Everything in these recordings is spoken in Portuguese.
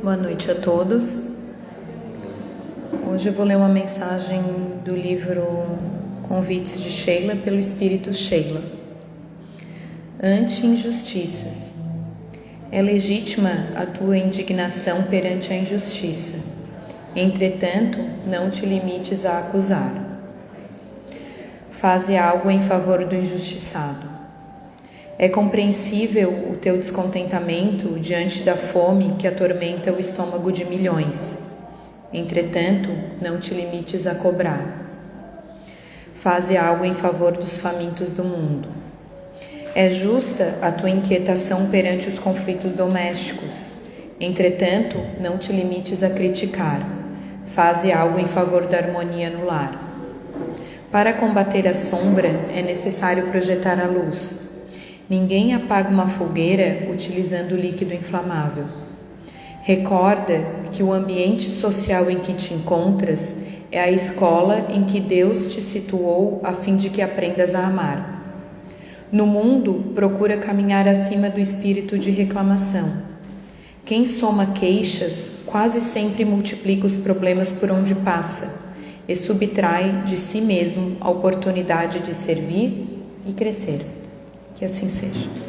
Boa noite a todos. Hoje eu vou ler uma mensagem do livro Convites de Sheila pelo Espírito Sheila. Ante injustiças. É legítima a tua indignação perante a injustiça. Entretanto, não te limites a acusar. Faze algo em favor do injustiçado. É compreensível o teu descontentamento diante da fome que atormenta o estômago de milhões. Entretanto, não te limites a cobrar. Faze algo em favor dos famintos do mundo. É justa a tua inquietação perante os conflitos domésticos. Entretanto, não te limites a criticar. Faze algo em favor da harmonia no lar. Para combater a sombra, é necessário projetar a luz. Ninguém apaga uma fogueira utilizando líquido inflamável. Recorda que o ambiente social em que te encontras é a escola em que Deus te situou a fim de que aprendas a amar. No mundo, procura caminhar acima do espírito de reclamação. Quem soma queixas quase sempre multiplica os problemas por onde passa e subtrai de si mesmo a oportunidade de servir e crescer. Que assim seja.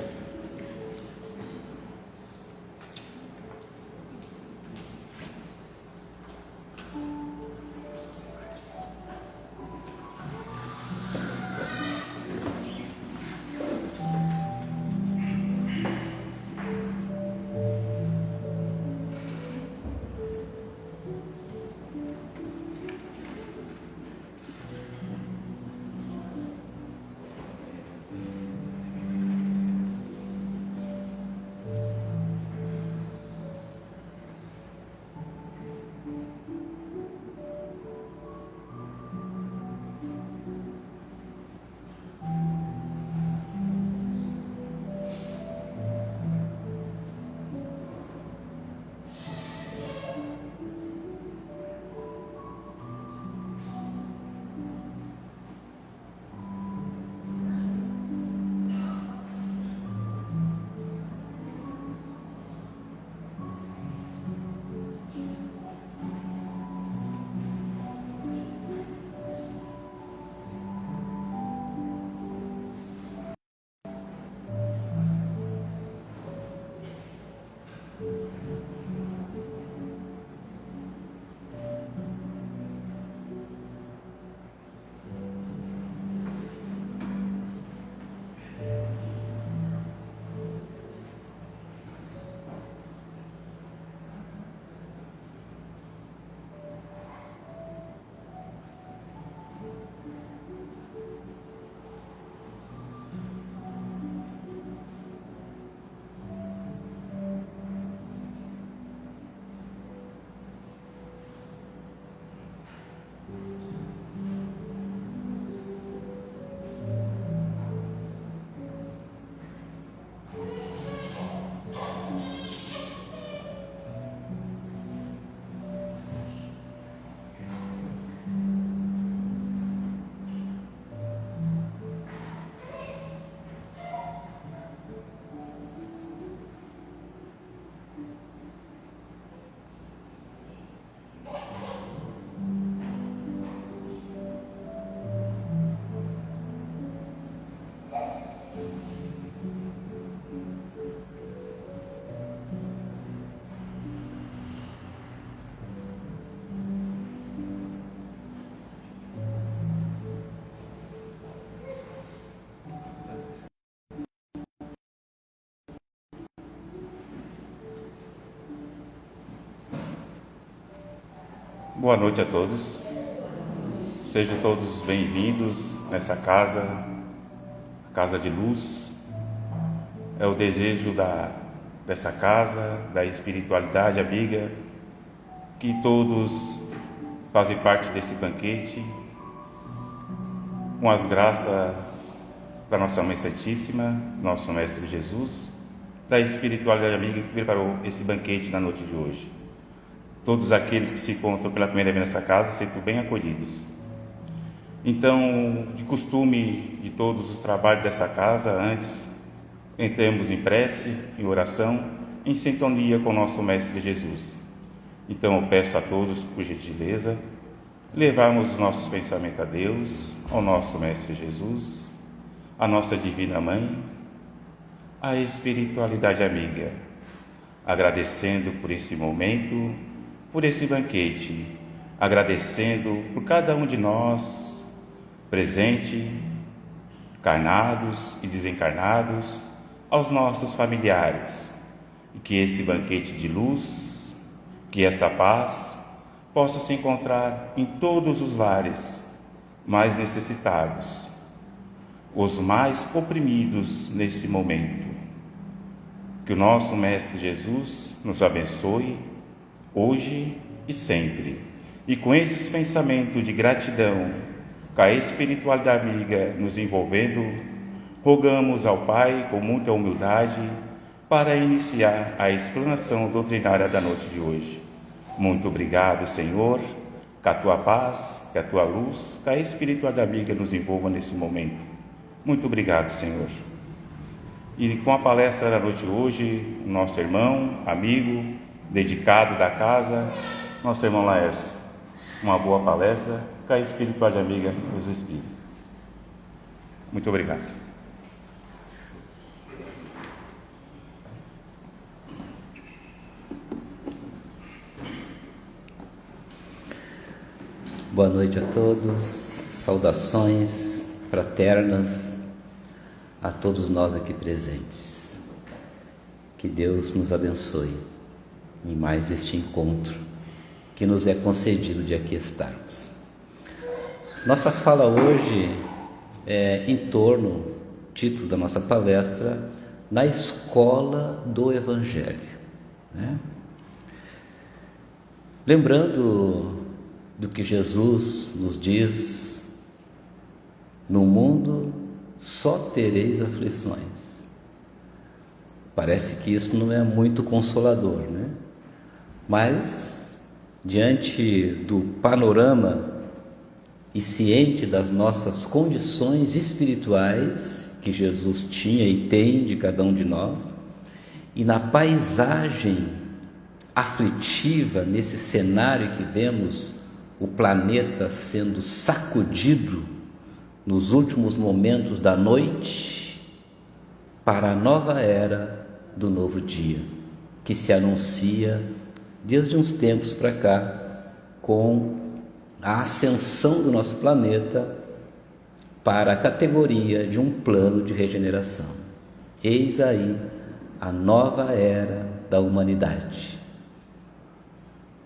Boa noite a todos. Sejam todos bem-vindos nessa casa, a Casa de Luz. É o desejo dessa casa, da espiritualidade amiga, que todos fazem parte desse banquete, com as graças da nossa Mãe Santíssima, nosso Mestre Jesus, da espiritualidade amiga que preparou esse banquete na noite de hoje. Todos aqueles que se encontram pela primeira vez nessa casa sejam bem acolhidos. Então, de costume de todos os trabalhos dessa casa, antes entremos em prece, em oração, em sintonia com nosso Mestre Jesus. Então eu peço a todos, por gentileza, levarmos os nossos pensamentos a Deus, ao nosso Mestre Jesus, à nossa Divina Mãe, à espiritualidade amiga, agradecendo por esse momento, por esse banquete, agradecendo por cada um de nós, presente, encarnados e desencarnados, aos nossos familiares, e que esse banquete de luz, que essa paz possa se encontrar em todos os lares mais necessitados, os mais oprimidos nesse momento. Que o nosso Mestre Jesus nos abençoe hoje e sempre. E com esses pensamentos de gratidão, com a espiritualidade amiga nos envolvendo, rogamos ao Pai com muita humildade para iniciar a explanação doutrinária da noite de hoje. Muito obrigado, Senhor, que a Tua paz, que a Tua luz, que a espiritualidade amiga nos envolva nesse momento. Muito obrigado, Senhor. E com a palestra da noite de hoje, nosso irmão, amigo, dedicado da casa, nosso irmão Laércio. Uma boa palestra, que a espiritualidade amiga nos inspire. Muito obrigado. Boa noite a todos, saudações fraternas a todos nós aqui presentes. Que Deus nos abençoe em mais este encontro que nos é concedido de aqui estarmos. Nossa fala hoje é em torno, título da nossa palestra, na escola do Evangelho, né? Lembrando do que Jesus nos diz: no mundo só tereis aflições. Parece que isso não é muito consolador, né? Mas, diante do panorama e ciente das nossas condições espirituais que Jesus tinha e tem de cada um de nós, e na paisagem aflitiva, nesse cenário que vemos o planeta sendo sacudido nos últimos momentos da noite para a nova era do novo dia, que se anuncia desde uns tempos para cá, com a ascensão do nosso planeta para a categoria de um plano de regeneração. Eis aí a nova era da humanidade.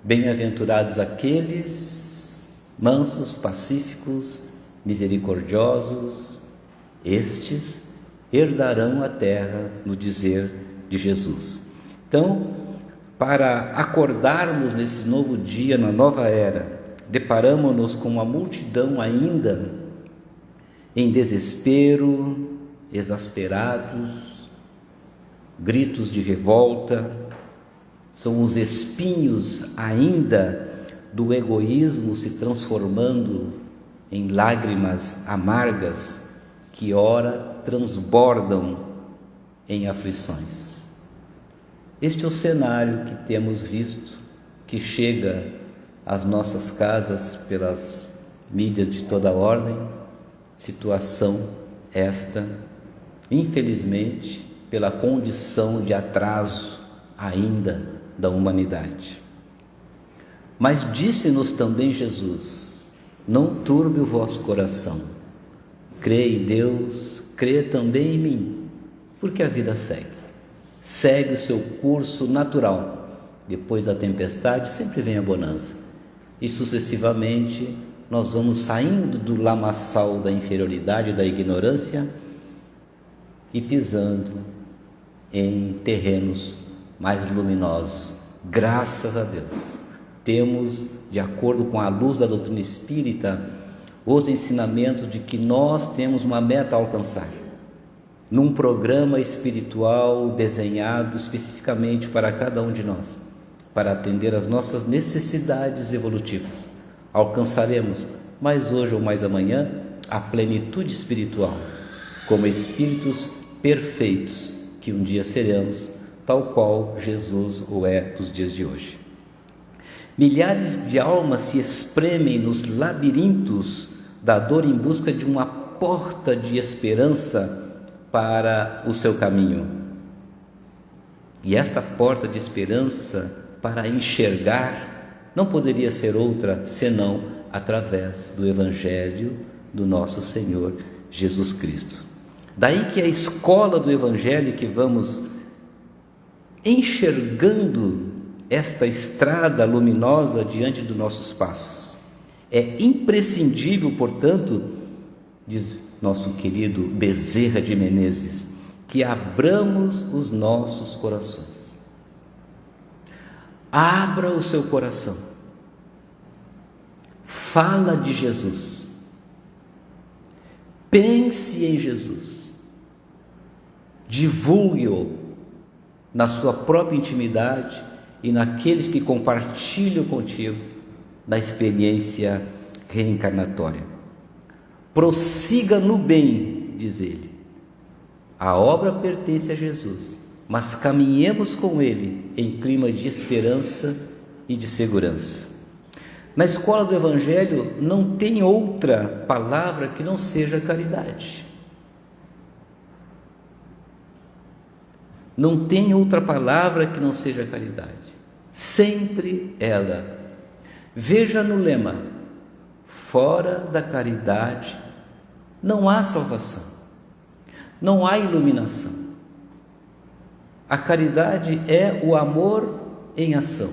Bem-aventurados aqueles mansos, pacíficos, misericordiosos, estes herdarão a terra, no dizer de Jesus. Então, para acordarmos nesse novo dia, na nova era, deparamos-nos com uma multidão ainda em desespero, exasperados, gritos de revolta. São os espinhos ainda do egoísmo se transformando em lágrimas amargas que ora transbordam em aflições. Este é o cenário que temos visto, que chega às nossas casas pelas mídias de toda ordem, situação esta, infelizmente, pela condição de atraso ainda da humanidade. Mas disse-nos também Jesus: não turbe o vosso coração, crê em Deus, crê também em mim, porque a vida segue o seu curso natural. Depois da tempestade sempre vem a bonança, e sucessivamente nós vamos saindo do lamaçal da inferioridade e da ignorância e pisando em terrenos mais luminosos. Graças a Deus, temos, de acordo com a luz da doutrina espírita, os ensinamentos de que nós temos uma meta a alcançar, num programa espiritual desenhado especificamente para cada um de nós, para atender às nossas necessidades evolutivas. Alcançaremos, mais hoje ou mais amanhã, a plenitude espiritual, como espíritos perfeitos que um dia seremos, tal qual Jesus o é dos dias de hoje. Milhares de almas se espremem nos labirintos da dor em busca de uma porta de esperança para o seu caminho. E esta porta de esperança para enxergar não poderia ser outra senão através do Evangelho do nosso Senhor Jesus Cristo. Daí que a escola do Evangelho, que vamos enxergando esta estrada luminosa diante dos nossos passos. É imprescindível, portanto, diz nosso querido Bezerra de Menezes, que abramos os nossos corações. Abra o seu coração. Fala de Jesus. Pense em Jesus. Divulgue-o na sua própria intimidade e naqueles que compartilham contigo da experiência reencarnatória. Prossiga no bem, diz ele. A obra pertence a Jesus, mas caminhemos com ele em clima de esperança e de segurança. Na escola do Evangelho não tem outra palavra que não seja caridade. Não tem outra palavra que não seja caridade. Sempre ela. Veja no lema: fora da caridade não há salvação, não há iluminação. A caridade é o amor em ação.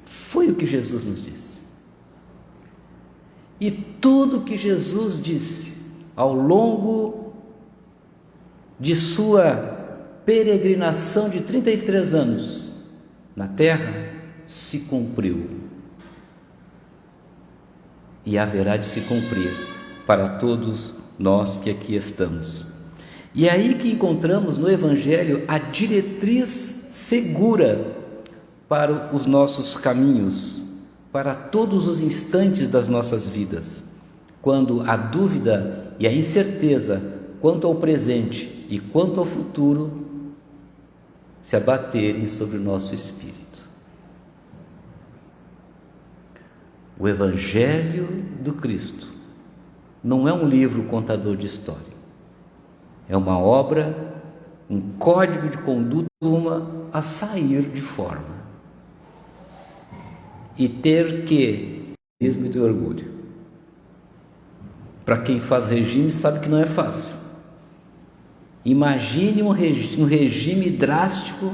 Foi o que Jesus nos disse. E tudo que Jesus disse ao longo de sua peregrinação de 33 anos na terra se cumpriu e haverá de se cumprir para todos nós que aqui estamos. E é aí que encontramos no Evangelho a diretriz segura para os nossos caminhos, para todos os instantes das nossas vidas, quando a dúvida e a incerteza quanto ao presente e quanto ao futuro se abaterem sobre o nosso espírito. O Evangelho do Cristo não é um livro contador de história, é uma obra, um código de conduta a sair de forma e ter que mesmo ter orgulho. Para quem faz regime sabe que não é fácil. Imagine um regime drástico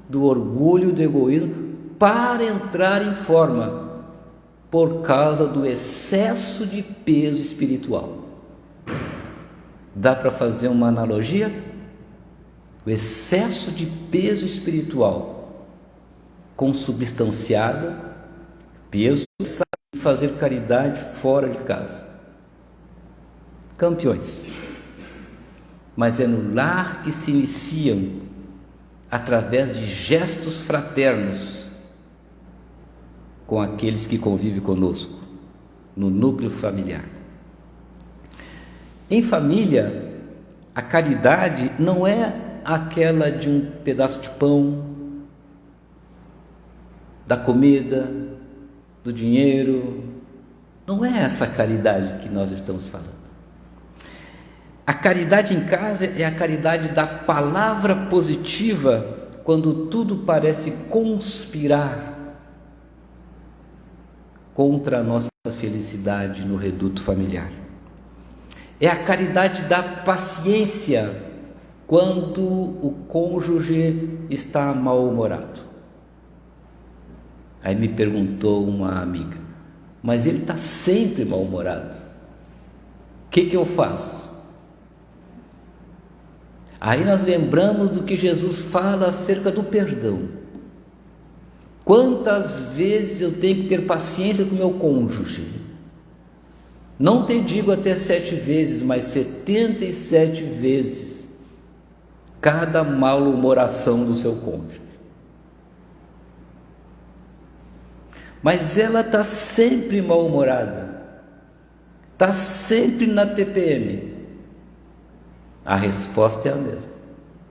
do orgulho, do egoísmo, para entrar em forma, por causa do excesso de peso espiritual. Dá para fazer uma analogia? O excesso de peso espiritual consubstanciado, peso de fazer caridade fora de casa. Campeões. Mas é no lar que se iniciam, através de gestos fraternos, com aqueles que convivem conosco, no núcleo familiar. Em família, a caridade não é aquela de um pedaço de pão, da comida, do dinheiro. Não é essa caridade que nós estamos falando. A caridade em casa é a caridade da palavra positiva, quando tudo parece conspirar contra a nossa felicidade no reduto familiar. É a caridade da paciência, quando o cônjuge está mal-humorado. Aí me perguntou uma amiga: mas ele está sempre mal-humorado, o que eu faço? Aí nós lembramos do que Jesus fala acerca do perdão. Quantas vezes eu tenho que ter paciência com o meu cônjuge? Não te digo até 7 vezes, mas 77 vezes cada mal-humoração do seu cônjuge. Mas ela está sempre mal-humorada, está sempre na TPM. A resposta é a mesma.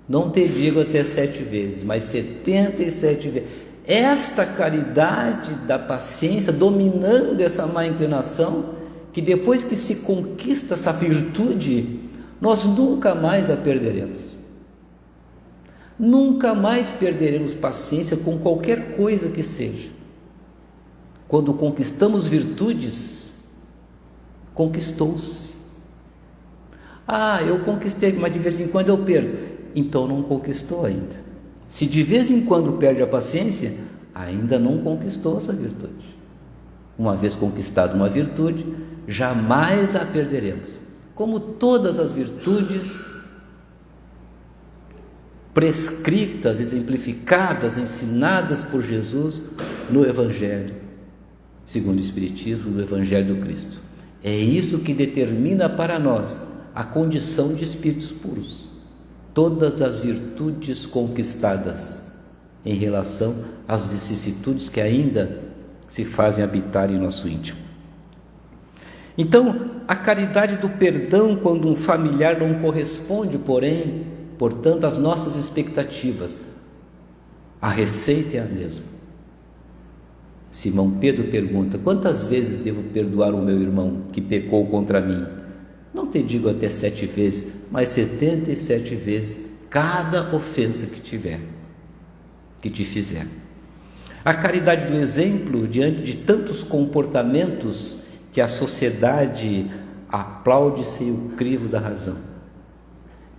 Não te digo até 7 vezes, mas 77 vezes. esta caridade da paciência, dominando essa má inclinação, que depois que se conquista essa virtude, nós nunca mais a perderemos. Nunca mais perderemos paciência com qualquer coisa que seja. Quando conquistamos virtudes, conquistou-se. Eu conquistei, mas de vez em quando eu perdo. Então não conquistou ainda. Se de vez em quando perde a paciência, ainda não conquistou essa virtude. Uma vez conquistada uma virtude, jamais a perderemos. Como todas as virtudes prescritas, exemplificadas, ensinadas por Jesus no Evangelho, segundo o Espiritismo, no Evangelho do Cristo. É isso que determina para nós a condição de espíritos puros. Todas as virtudes conquistadas em relação às vicissitudes que ainda se fazem habitar em nosso íntimo. Então, a caridade do perdão, quando um familiar não corresponde, portanto, às nossas expectativas, a receita é a mesma. Simão Pedro pergunta: quantas vezes devo perdoar o meu irmão que pecou contra mim? Não te digo até 7 vezes, mas 77 vezes cada ofensa que te fizer. A caridade do exemplo, diante de tantos comportamentos que a sociedade aplaude sem o crivo da razão,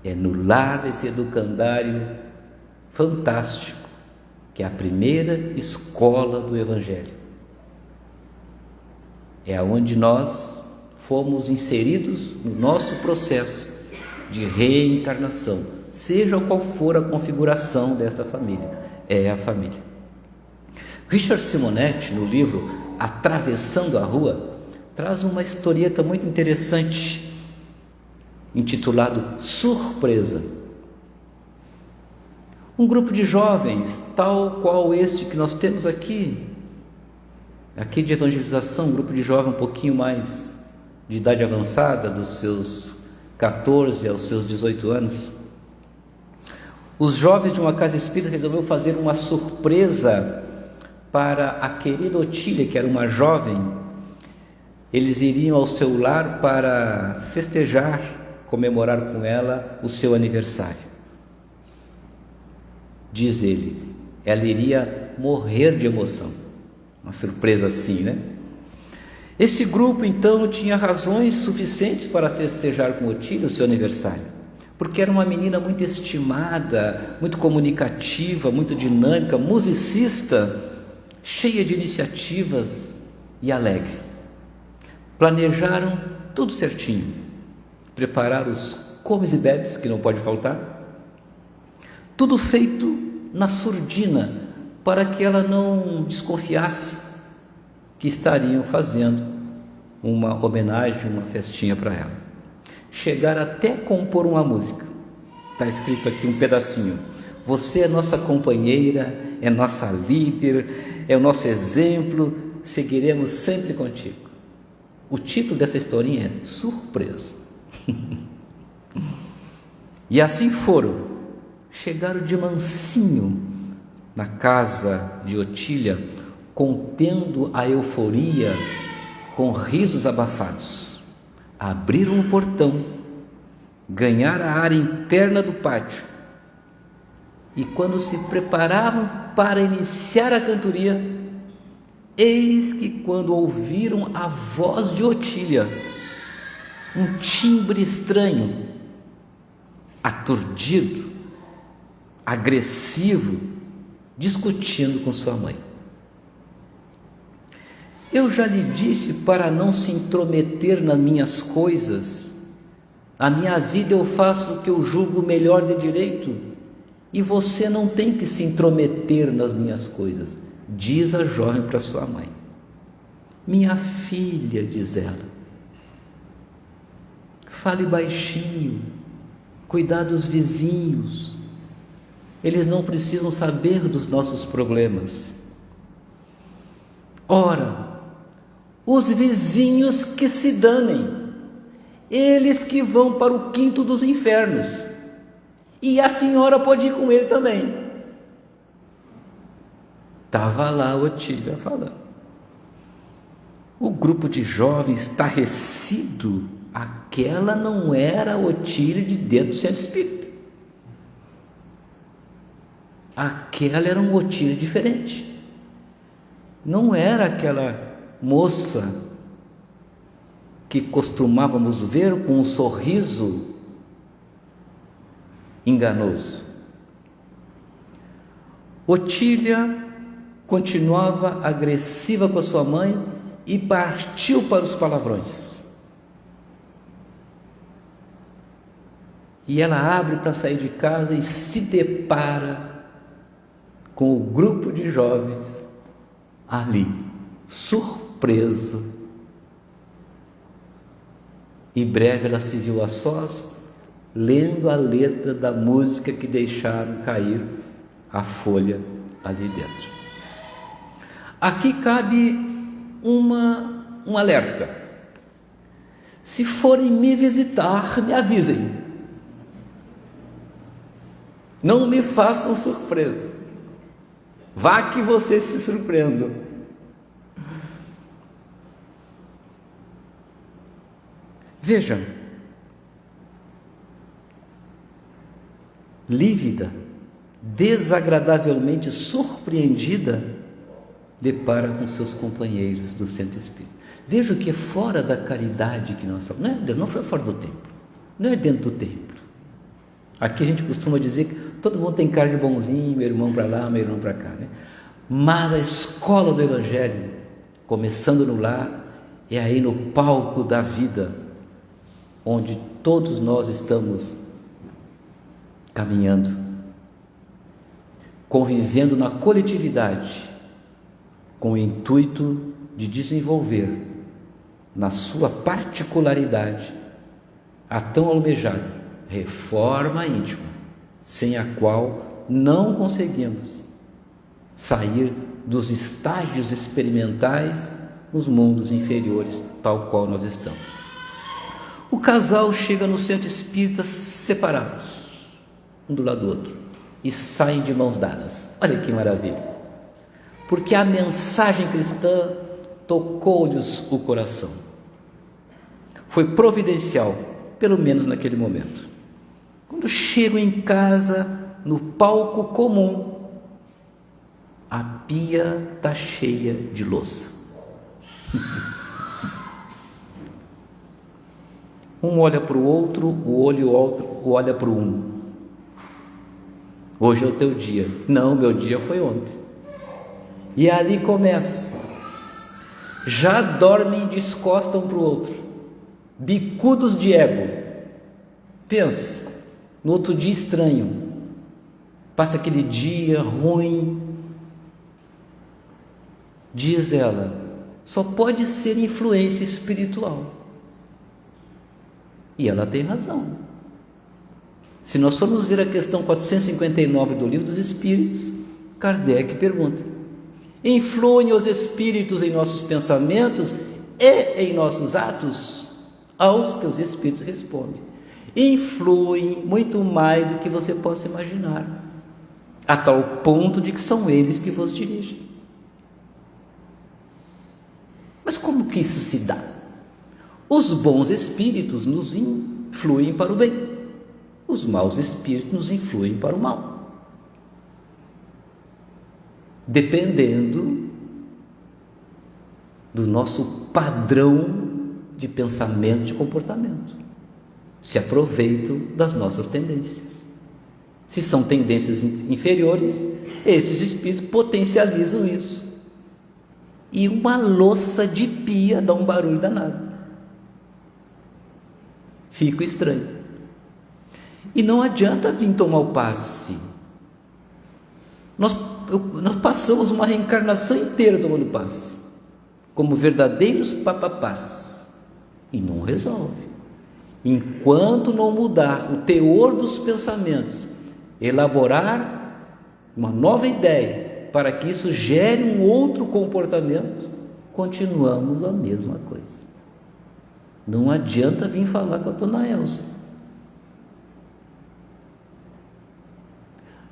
é no lar esse educandário fantástico, que é a primeira escola do Evangelho. É onde nós fomos inseridos no nosso processo de reencarnação, seja qual for a configuração desta família, é a família. Richard Simonetti, no livro Atravessando a Rua, traz uma historieta muito interessante, intitulado Surpresa. Um grupo de jovens, tal qual este que nós temos aqui de evangelização, um grupo de jovens um pouquinho mais de idade avançada, dos seus 14 aos seus 18 anos, os jovens de uma casa espírita resolveram fazer uma surpresa para a querida Otília, que era uma jovem. Eles iriam ao seu lar para festejar, comemorar com ela o seu aniversário. Diz ele, ela iria morrer de emoção. Uma surpresa assim, né? Esse grupo, então, tinha razões suficientes para festejar com Otília o seu aniversário, porque era uma menina muito estimada, muito comunicativa, muito dinâmica, musicista, cheia de iniciativas e alegre. Planejaram tudo certinho, prepararam os comes e bebes, que não pode faltar, tudo feito na surdina, para que ela não desconfiasse que estariam fazendo uma homenagem, uma festinha para ela. Chegaram até a compor uma música. Está escrito aqui um pedacinho: você é nossa companheira, é nossa líder, é o nosso exemplo, seguiremos sempre contigo. O título dessa historinha é Surpresa. E assim foram. Chegaram de mansinho na casa de Otília, contendo a euforia com risos abafados. Abriram o portão, ganharam a área interna do pátio, e quando se preparavam para iniciar a cantoria, eis que quando ouviram a voz de Otília, um timbre estranho, aturdido, agressivo, discutindo com sua mãe. Eu já lhe disse para não se intrometer nas minhas coisas. A minha vida eu faço o que eu julgo melhor de direito, e você não tem que se intrometer nas minhas coisas, diz a jovem para sua mãe. Minha filha, diz ela, fale baixinho, cuidar dos vizinhos, eles não precisam saber dos nossos problemas. Ora, os vizinhos que se danem, eles que vão para o quinto dos infernos, e a senhora pode ir com ele também. Estava lá Otília falando. O grupo de jovens estarrecido, aquela não era a Otília de dentro do centro espírita. Aquela era uma Otília diferente. Não era aquela moça que costumávamos ver com um sorriso enganoso. Otília continuava agressiva com a sua mãe e partiu para os palavrões. E ela abre para sair de casa e se depara com o grupo de jovens ali, surpreso. Em breve ela se viu a sós, lendo a letra da música que deixaram cair a folha ali dentro. Aqui cabe um alerta. Se forem me visitar, me avisem. Não me façam surpresa. Vá que vocês se surpreendam. Vejam, lívida, desagradavelmente surpreendida, depara com seus companheiros do centro espírita. Veja que é fora da caridade que nós somos. Não foi fora do templo, não é dentro do templo. Aqui a gente costuma dizer que todo mundo tem cara de bonzinho, meu irmão para lá, meu irmão para cá, né? Mas a escola do Evangelho, começando no lar, é aí no palco da vida, onde todos nós estamos caminhando, convivendo na coletividade, com o intuito de desenvolver, na sua particularidade, a tão almejada reforma íntima, sem a qual não conseguimos sair dos estágios experimentais nos mundos inferiores, tal qual nós estamos. O casal chega no centro espírita separados, um do lado do outro, e saem de mãos dadas. Olha que maravilha! Porque a mensagem cristã tocou-lhes o coração. Foi providencial, pelo menos naquele momento. Quando chegam em casa, no palco comum, a pia está cheia de louça. Um olha para o outro, o outro olha para o um. Hoje é o teu dia. Não, meu dia foi ontem. E ali começa. Já dormem descosta um para o outro, bicudos de ego. Pensa, no outro dia estranho, passa aquele dia ruim. Diz ela, só pode ser influência espiritual. E ela tem razão. Se nós formos ver a questão 459 do Livro dos Espíritos, Kardec pergunta: influem os espíritos em nossos pensamentos e em nossos atos? Aos que os espíritos respondem: influem muito mais do que você possa imaginar, a tal ponto de que são eles que vos dirigem. Mas como que isso se dá? Os bons espíritos nos influem para o bem, os maus espíritos nos influem para o mal, dependendo do nosso padrão de pensamento, de comportamento. Se aproveitam das nossas tendências. Se são tendências inferiores, esses espíritos potencializam isso. E uma louça de pia dá um barulho danado. Fica estranho. E não adianta vir tomar o passe. Nós passamos uma reencarnação inteira tomando passe, como verdadeiros papapás, e não resolve. Enquanto não mudar o teor dos pensamentos, elaborar uma nova ideia para que isso gere um outro comportamento, continuamos a mesma coisa. Não adianta vir falar com a dona Elza.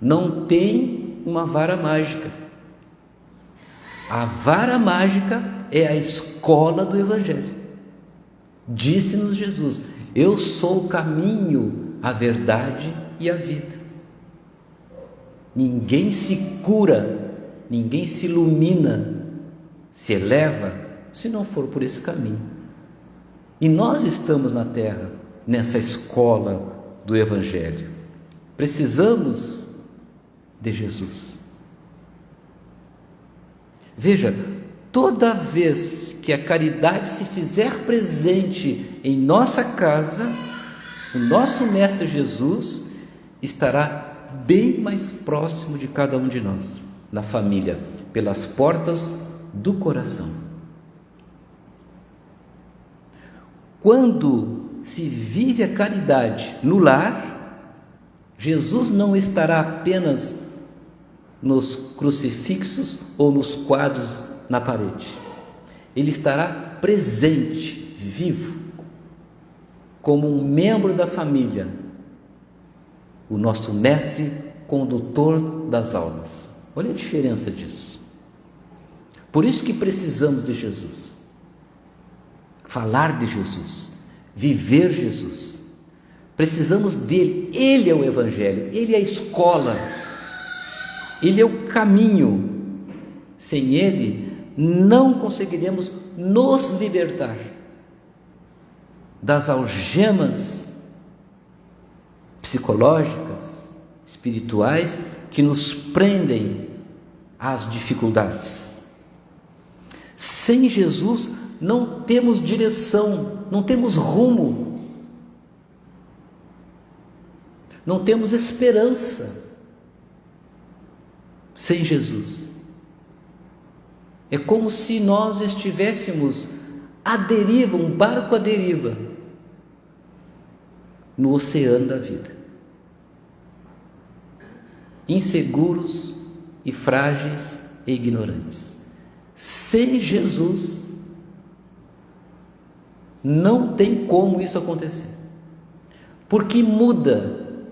Não tem uma vara mágica. A vara mágica é a escola do Evangelho. Disse-nos Jesus: eu sou o caminho, a verdade e a vida. Ninguém se cura, ninguém se ilumina, se eleva, se não for por esse caminho. E nós estamos na terra, nessa escola do Evangelho. Precisamos de Jesus. Veja, toda vez que a caridade se fizer presente em nossa casa, o nosso Mestre Jesus estará bem mais próximo de cada um de nós, na família, pelas portas do coração. Quando se vive a caridade no lar, Jesus não estará apenas nos crucifixos ou nos quadros na parede. Ele estará presente, vivo, como um membro da família, o nosso mestre condutor das almas. Olha a diferença disso. Por isso que precisamos de Jesus. Falar de Jesus, viver Jesus. Precisamos dele. Ele é o Evangelho, ele é a escola, ele é o caminho. Sem ele, não conseguiremos nos libertar das algemas psicológicas, espirituais, que nos prendem às dificuldades. Sem Jesus, não temos direção, não temos rumo, não temos esperança. Sem Jesus, é como se nós estivéssemos à deriva, um barco à deriva, no oceano da vida, inseguros e frágeis e ignorantes. Sem Jesus, não tem como isso acontecer, porque muda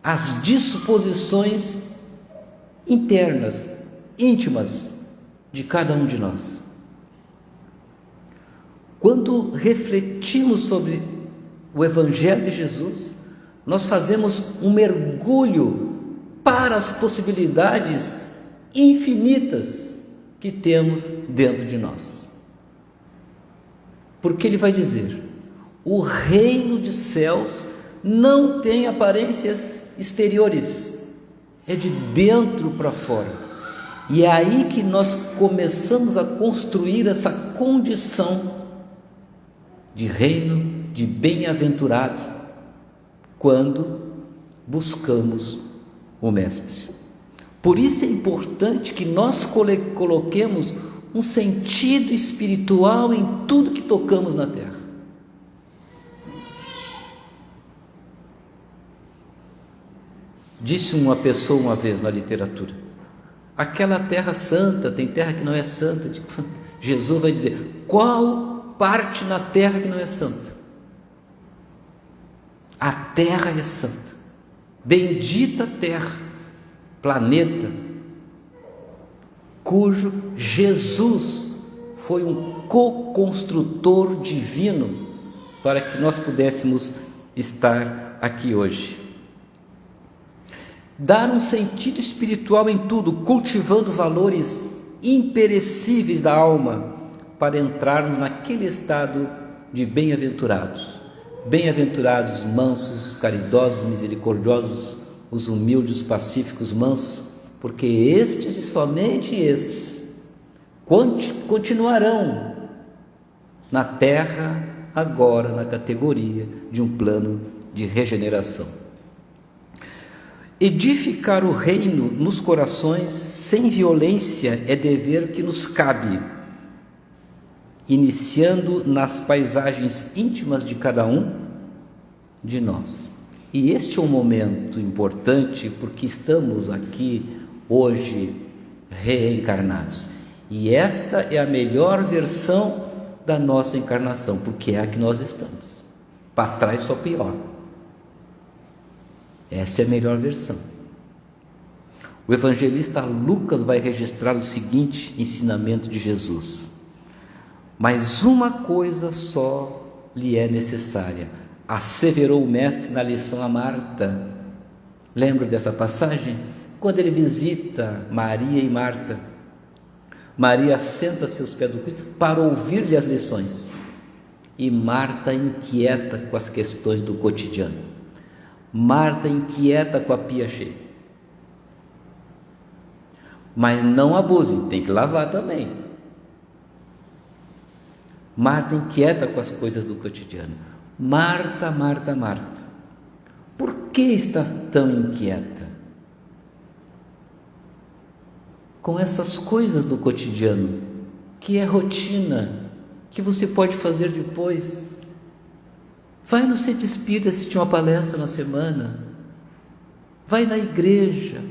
as disposições internas, íntimas de cada um de nós. Quando refletimos sobre o Evangelho de Jesus, nós fazemos um mergulho para as possibilidades infinitas que temos dentro de nós. Porque ele vai dizer: o reino dos céus não tem aparências exteriores, é de dentro para fora. E é aí que nós começamos a construir essa condição de reino, de bem-aventurado, quando buscamos o Mestre. Por isso é importante que nós coloquemos um sentido espiritual em tudo que tocamos na terra. Disse uma pessoa uma vez na literatura: aquela terra santa, tem terra que não é santa. Jesus vai dizer: qual parte na terra que não é santa? A terra é santa, bendita terra, planeta, cujo Jesus foi um co-construtor divino para que nós pudéssemos estar aqui hoje. Dar um sentido espiritual em tudo, cultivando valores imperecíveis da alma, para entrarmos naquele estado de bem-aventurados. Bem-aventurados, mansos, caridosos, misericordiosos, os humildes, os pacíficos, mansos, porque estes e somente estes continuarão na terra, agora na categoria de um plano de regeneração. Edificar o reino nos corações sem violência é dever que nos cabe, iniciando nas paisagens íntimas de cada um de nós. E este é um momento importante, porque estamos aqui hoje reencarnados, e esta é a melhor versão da nossa encarnação, porque é a que nós estamos. Para trás só pior. Essa é a melhor versão. o evangelista Lucas vai registrar o seguinte ensinamento de Jesus: mas uma coisa só lhe é necessária, asseverou o mestre na lição a Marta. Lembra dessa passagem? Quando ele visita Maria e Marta, Maria senta-se aos pés do Cristo para ouvir-lhe as lições, e Marta inquieta com as questões do cotidiano, Marta inquieta com a pia cheia. Mas não abusem, tem que lavar também. Marta inquieta com as coisas do cotidiano. Marta, Marta, Marta, por que está tão inquieta com essas coisas do cotidiano, que é rotina, que você pode fazer depois? Vai no centro espírita assistir uma palestra na semana, vai na igreja,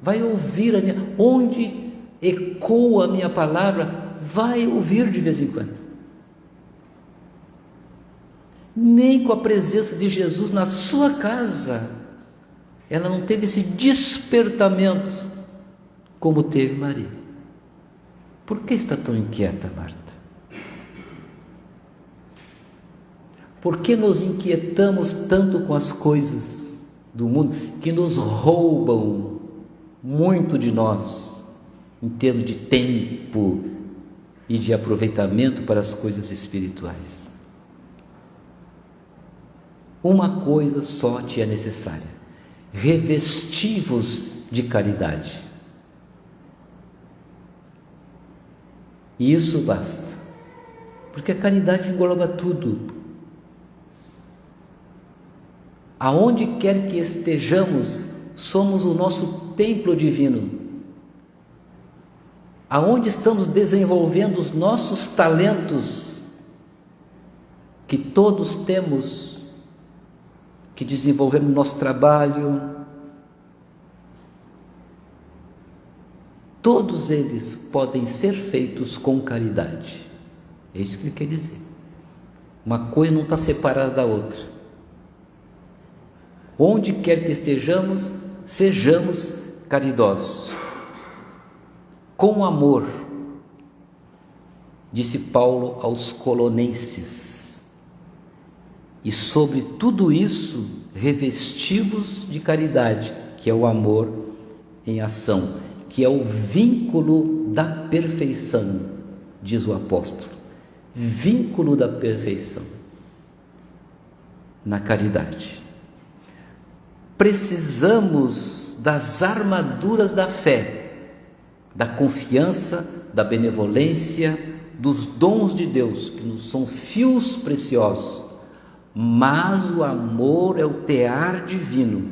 vai ouvir onde ecoa a minha palavra, vai ouvir de vez em quando. Nem com a presença de Jesus na sua casa ela não teve esse despertamento como teve Maria. Por que está tão inquieta, Marta? Por que nos inquietamos tanto com as coisas do mundo que nos roubam muito de nós em termos de tempo e de aproveitamento para as coisas espirituais? Uma coisa só te é necessária: revesti-vos de caridade. E isso basta, porque a caridade engloba tudo. Aonde quer que estejamos, somos o nosso templo divino. Aonde estamos desenvolvendo os nossos talentos, que todos temos que desenvolver no nosso trabalho, todos eles podem ser feitos com caridade. É isso que ele quer dizer. Uma coisa não está separada da outra. Onde quer que estejamos, sejamos caridosos, com amor, disse Paulo aos Colossenses. E sobre tudo isso, revesti-vos de caridade, que é o amor em ação, que é o vínculo da perfeição, diz o apóstolo. Vínculo da perfeição na caridade. Precisamos das armaduras da fé, da confiança, da benevolência, dos dons de Deus, que nos são fios preciosos, mas o amor é o tear divino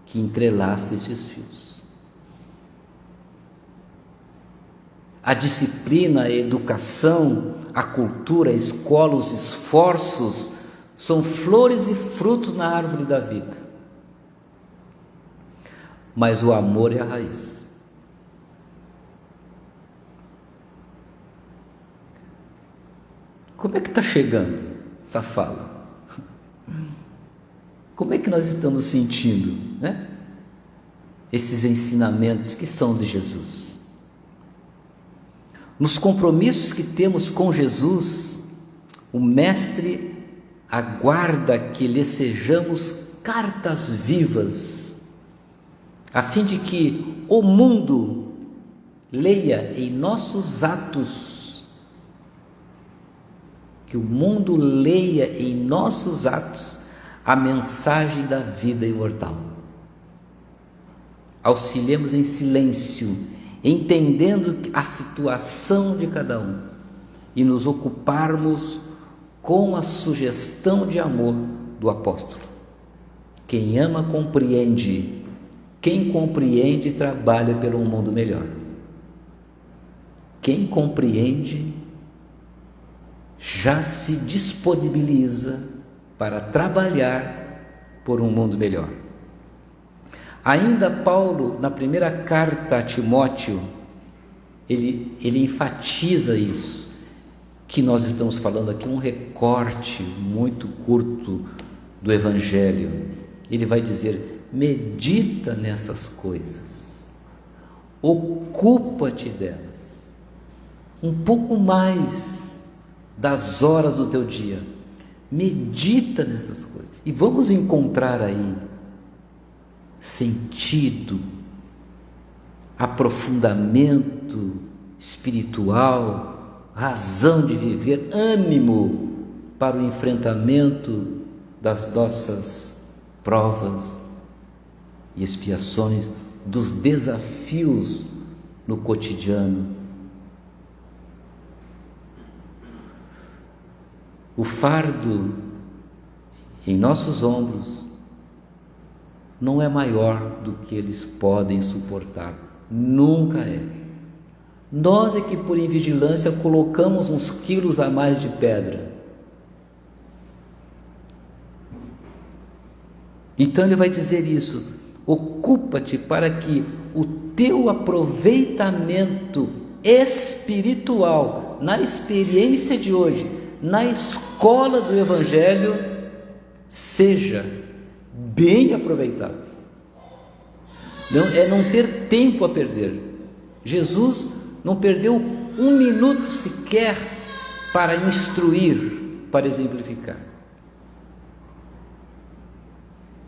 que entrelaça esses fios. A disciplina, a educação, a cultura, a escola, os esforços são flores e frutos na árvore da vida, mas o amor é a raiz. Como é que está chegando essa fala? Como é que nós estamos sentindo, né? Esses ensinamentos que são de Jesus? Nos compromissos que temos com Jesus, o Mestre aguarda que lhe sejamos cartas vivas, a fim de que o mundo leia em nossos atos, que o mundo leia em nossos atos a mensagem da vida imortal. Auxiliemos em silêncio, entendendo a situação de cada um, e nos ocuparmos com a sugestão de amor do apóstolo. Quem ama compreende, quem compreende trabalha pelo mundo melhor. Quem compreende já se disponibiliza para trabalhar por um mundo melhor. Ainda Paulo, na primeira carta a Timóteo, ele enfatiza isso, que nós estamos falando aqui, um recorte muito curto do Evangelho. Ele vai dizer: medita nessas coisas, ocupa-te delas, um pouco mais das horas do teu dia, medita nessas coisas, e vamos encontrar aí sentido, aprofundamento espiritual, razão de viver, ânimo para o enfrentamento das nossas provas e expiações, dos desafios no cotidiano. O fardo em nossos ombros não é maior do que eles podem suportar, nunca é. Nós é que por invigilância colocamos uns quilos a mais de pedra. Então ele vai dizer isso: ocupa-te para que o teu aproveitamento espiritual na experiência de hoje, na escola do Evangelho, seja bem aproveitado. Não ter tempo a perder. Jesus não perdeu um minuto sequer para instruir, para exemplificar.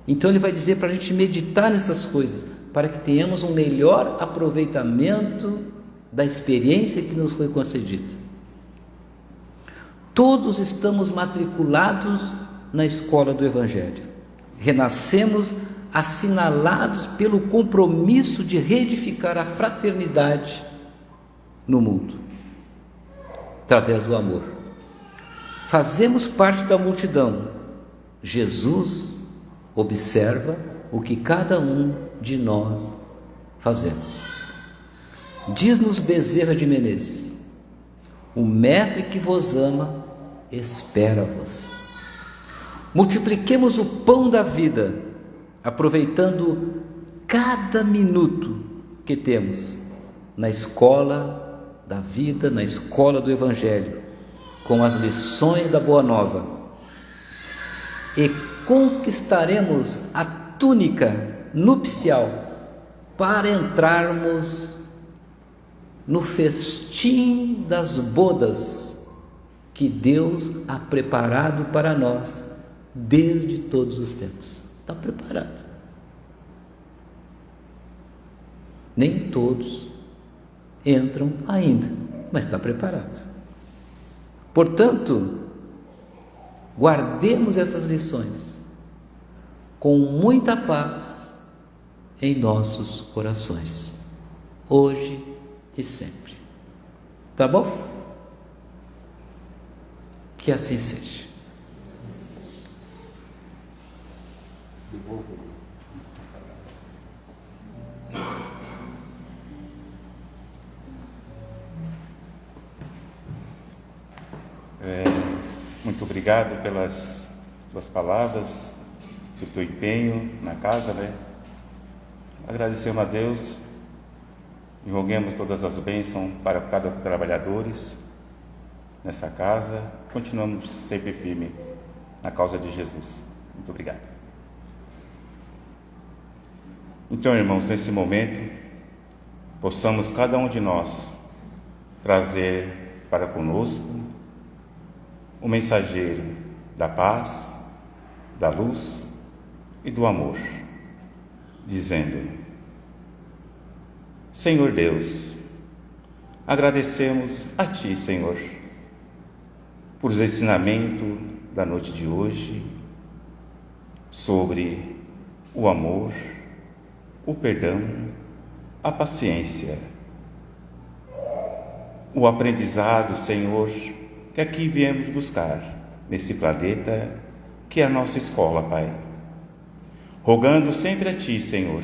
Então ele vai dizer para a gente meditar nessas coisas, para que tenhamos um melhor aproveitamento da experiência que nos foi concedida. Todos estamos matriculados na escola do Evangelho. Renascemos assinalados pelo compromisso de reedificar a fraternidade no mundo, através do amor. Fazemos parte da multidão. Jesus observa o que cada um de nós fazemos. Diz-nos Bezerra de Menezes: o mestre que vos ama espera-vos. Multipliquemos o pão da vida, aproveitando cada minuto que temos na escola da vida, na escola do Evangelho, com as lições da Boa Nova, e conquistaremos a túnica nupcial para entrarmos no festim das bodas que Deus há preparado para nós desde todos os tempos. Está preparado. Nem todos entram ainda, mas está preparado. Portanto, guardemos essas lições com muita paz em nossos corações, hoje e sempre. Tá bom? Que assim seja. Muito obrigado pelas tuas palavras, pelo teu empenho na casa, Agradecemos a Deus e roguemos todas as bênçãos para cada um dos trabalhadores nessa casa. Continuamos sempre firme na causa de Jesus. Muito obrigado. Então, irmãos, nesse momento, possamos cada um de nós trazer para conosco o mensageiro da paz, da luz e do amor, dizendo: Senhor Deus, agradecemos a Ti, Senhor, por os ensinamentos da noite de hoje sobre o amor, o perdão, a paciência, o aprendizado, Senhor, que aqui viemos buscar nesse planeta, que é a nossa escola, Pai. Rogando sempre a Ti, Senhor,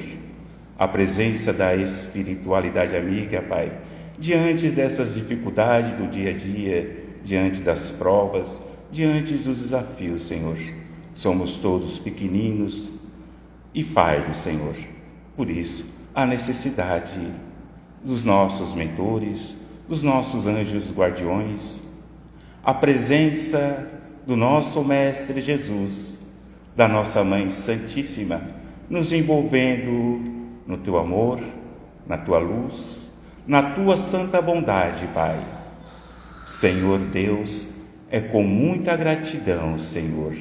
a presença da espiritualidade amiga, Pai, diante dessas dificuldades do dia a dia, diante das provas, diante dos desafios, Senhor. Somos todos pequeninos e falhos, Senhor. Por isso, a necessidade dos nossos mentores, dos nossos anjos guardiões, a presença do nosso Mestre Jesus, da nossa Mãe Santíssima, nos envolvendo no teu amor, na tua luz, na tua santa bondade, Pai. Senhor Deus, é com muita gratidão, Senhor,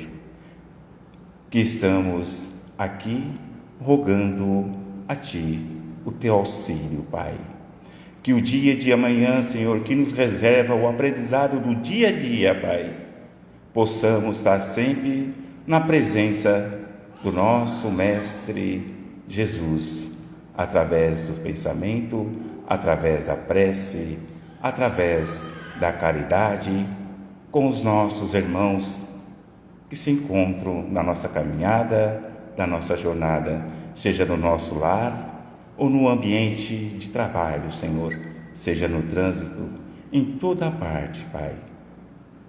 que estamos aqui rogando a Ti o Teu auxílio, Pai. Que o dia de amanhã, Senhor, que nos reserva o aprendizado do dia a dia, Pai, possamos estar sempre na presença do nosso Mestre Jesus, através do pensamento, através da prece, através da caridade, com os nossos irmãos que se encontram na nossa caminhada, na nossa jornada, seja no nosso lar ou no ambiente de trabalho, Senhor, seja no trânsito, em toda parte, Pai.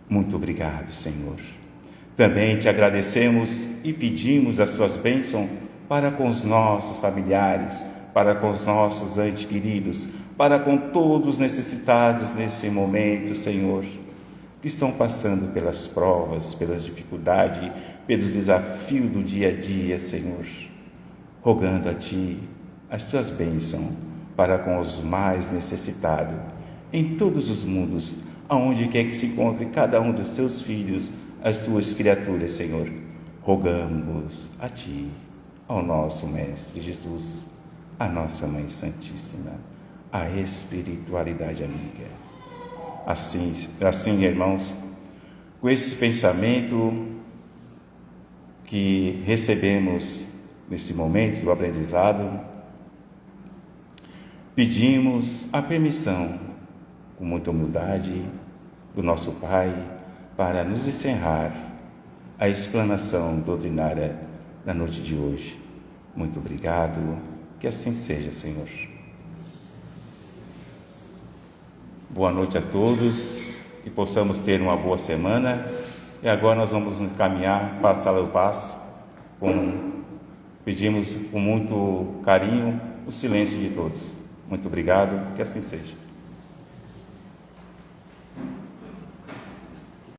Muito obrigado, Senhor. Também te agradecemos e pedimos as tuas bênçãos para com os nossos familiares, para com os nossos entes queridos, para com todos os necessitados nesse momento, Senhor, que estão passando pelas provas, pelas dificuldades, pelos desafios do dia a dia, Senhor, rogando a Ti as Tuas bênçãos para com os mais necessitados, em todos os mundos, aonde quer que se encontre cada um dos Teus filhos, as Tuas criaturas, Senhor. Rogamos a Ti, ao nosso Mestre Jesus, a nossa Mãe Santíssima, a espiritualidade amiga. Assim, irmãos, com esse pensamento que recebemos nesse momento do aprendizado, pedimos a permissão, com muita humildade, do nosso Pai, para nos encerrar a explanação doutrinária da noite de hoje. Muito obrigado, que assim seja, Senhor. Boa noite a todos, que possamos ter uma boa semana. E agora nós vamos nos encaminhar para a Sala do Passe, pedimos com muito carinho o silêncio de todos. Muito obrigado, que assim seja.